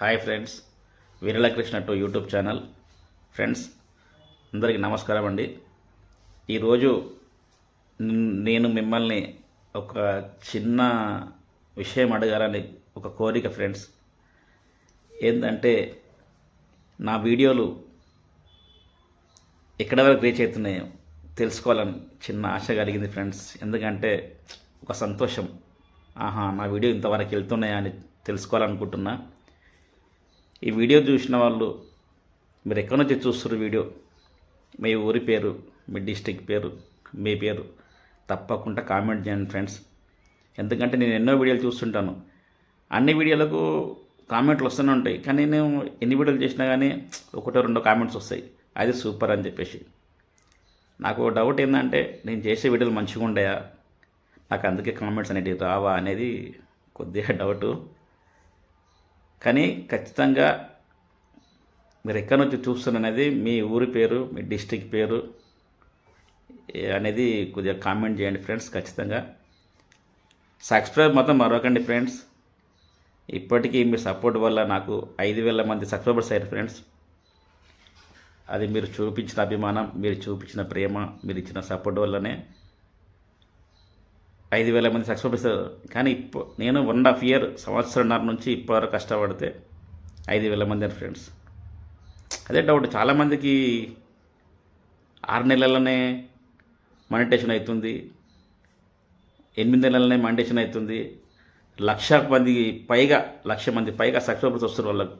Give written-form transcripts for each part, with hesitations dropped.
Hi friends, వీరలకృష్ణ to YouTube channel. Friends అందరికీ నమస్కారం అండి. ఈరోజు నేను మిమ్మల్ని ఒక చిన్న విషయం అడగాలని ఒక కోరిక ఫ్రెండ్స్. ఏంటంటే నా వీడియోలు ఎక్కడ వరకు రీచ్ అవుతున్నాయో తెలుసుకోవాలని చిన్న ఆశ కలిగింది ఫ్రెండ్స్. ఎందుకంటే ఒక సంతోషం, నా వీడియో ఇంతవరకు వెళ్తున్నాయా అని తెలుసుకోవాలనుకుంటున్నా. ఈ వీడియో చూసిన వాళ్ళు మీరు ఎక్కడి నుంచి చూస్తున్నారు వీడియో, మీ ఊరి పేరు, మీ డిస్టిక్ పేరు, మీ పేరు తప్పకుండా కామెంట్ చేయండి ఫ్రెండ్స్. ఎందుకంటే నేను ఎన్నో వీడియోలు చూస్తుంటాను, అన్ని వీడియోలకు కామెంట్లు వస్తూనే ఉంటాయి. కానీ నేను ఎన్ని వీడియోలు చేసినా కానీ ఒకటో రెండో కామెంట్స్ వస్తాయి, అది సూపర్ అని చెప్పేసి. నాకు డౌట్ ఏంటంటే నేను చేసే వీడియోలు మంచిగా ఉంటాయా, నాకు అందుకే కామెంట్స్ అనేటివి రావా అనేది కొద్దిగా డౌటు. కానీ ఖచ్చితంగా మీరు ఎక్కడి నుంచి చూస్తున్నది, మీ ఊరి పేరు, మీ డిస్టిక్ పేరు అనేది కొద్దిగా కామెంట్ చేయండి ఫ్రెండ్స్. ఖచ్చితంగా సబ్స్క్రైబ్ మాత్రం మరొకండి ఫ్రెండ్స్. ఇప్పటికీ మీ సపోర్ట్ వల్ల నాకు 5,000 మంది సబ్స్క్రైబర్స్ అయ్యారు ఫ్రెండ్స్. అది మీరు చూపించిన అభిమానం, మీరు చూపించిన ప్రేమ, మీరు ఇచ్చిన సపోర్ట్ వల్లనే 5,000 మంది సబ్స్క్రైబర్స్. కానీ నేను 1.5 year సంవత్సరంన్నర నుంచి ఇప్పటివరకు కష్టపడితే 5,000 మంది అని ఫ్రెండ్స్. అదే డౌట్, చాలామందికి 6 నెలలనే మానిటేషన్ అవుతుంది, 8 నెలలనే మానిటేషన్ అవుతుంది, 1,00,000 మంది పైగా సబ్స్క్రైబర్స్ వస్తారు వాళ్ళకు.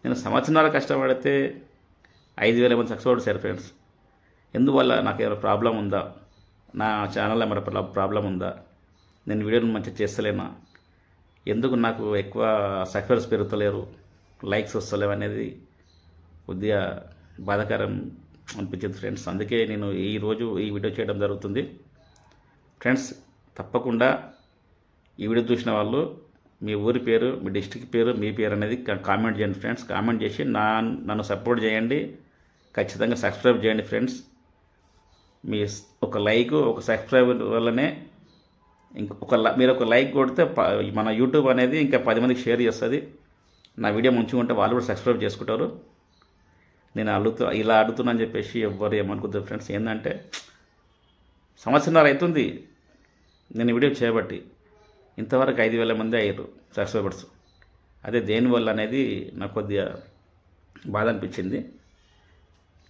నేను సంవత్సరంన్నర కష్టపడితే 5,000 మంది సబ్స్క్రైబర్స్ అయ్యారు ఫ్రెండ్స్. ఎందువల్ల నాకు ఏమైనా ప్రాబ్లం ఉందా, నా ఛానల్లో మరి ప్రాబ్లం ఉందా, నేను వీడియోని మంచిగా చేస్తలేనా, ఎందుకు నాకు ఎక్కువ సబ్స్క్రైబర్స్ పెరుగుతలేరు, లైక్స్ వస్తలేవు అనేది కొద్దిగా బాధాకరం అనిపించింది ఫ్రెండ్స్. అందుకే నేను ఈరోజు ఈ వీడియో చేయడం జరుగుతుంది ఫ్రెండ్స్. తప్పకుండా ఈ వీడియో చూసిన వాళ్ళు మీ ఊరి పేరు, మీ డిస్ట్రిక్ట్ పేరు, మీ పేరు అనేది కామెంట్ చేయండి ఫ్రెండ్స్. కామెంట్ చేసి నన్ను సపోర్ట్ చేయండి. ఖచ్చితంగా సబ్స్క్రైబ్ చేయండి ఫ్రెండ్స్. మీ ఒక లైక్, ఒక సబ్స్క్రైబర్ వల్లనే మీరు ఒక లైక్ కొడితే మన యూట్యూబ్ అనేది ఇంకా 10 మందికి షేర్ చేస్తుంది. నా వీడియో మంచిగా ఉంటే వాళ్ళు కూడా సబ్స్క్రైబ్ చేసుకుంటారు. నేను ఇలా అడుగుతున్నా అని చెప్పేసి ఎవ్వరు ఏమనుకుంటారు ఫ్రెండ్స్. ఏంటంటే సంవత్సరంన్నర అవుతుంది నేను వీడియో చేయబట్టి, ఇంతవరకు 5,000 మంది అయ్యారు సబ్స్క్రైబర్స్. అదే దేనివల్ల అనేది నాకు కొద్దిగా బాధ అనిపించింది.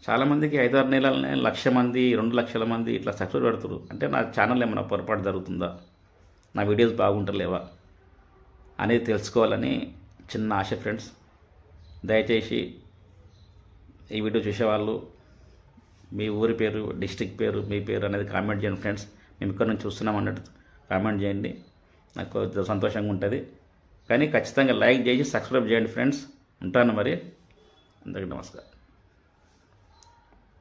చాలామందికి 5-6 నెలలనే 1,00,000 మంది, 2,00,000 మంది ఇట్లా సబ్స్క్రైబ్ పెడుతున్నారు. అంటే నా ఛానల్ ఏమైనా పొరపాటు జరుగుతుందా, నా వీడియోస్ బాగుంటలేవా అనేది తెలుసుకోవాలని చిన్న ఆశ ఫ్రెండ్స్. దయచేసి ఈ వీడియో చూసేవాళ్ళు మీ ఊరి పేరు, డిస్ట్రిక్ట్ పేరు, మీ పేరు అనేది కామెంట్ చేయండి ఫ్రెండ్స్. మేము ఇక్కడ నుంచి చూస్తున్నాం అన్నట్టు కామెంట్ చేయండి, నాకు కొంచెం సంతోషంగా ఉంటుంది. కానీ ఖచ్చితంగా లైక్ చేసి సబ్స్క్రైబ్ చేయండి ఫ్రెండ్స్. ఉంటాను మరి. అందరికీ నమస్కారం.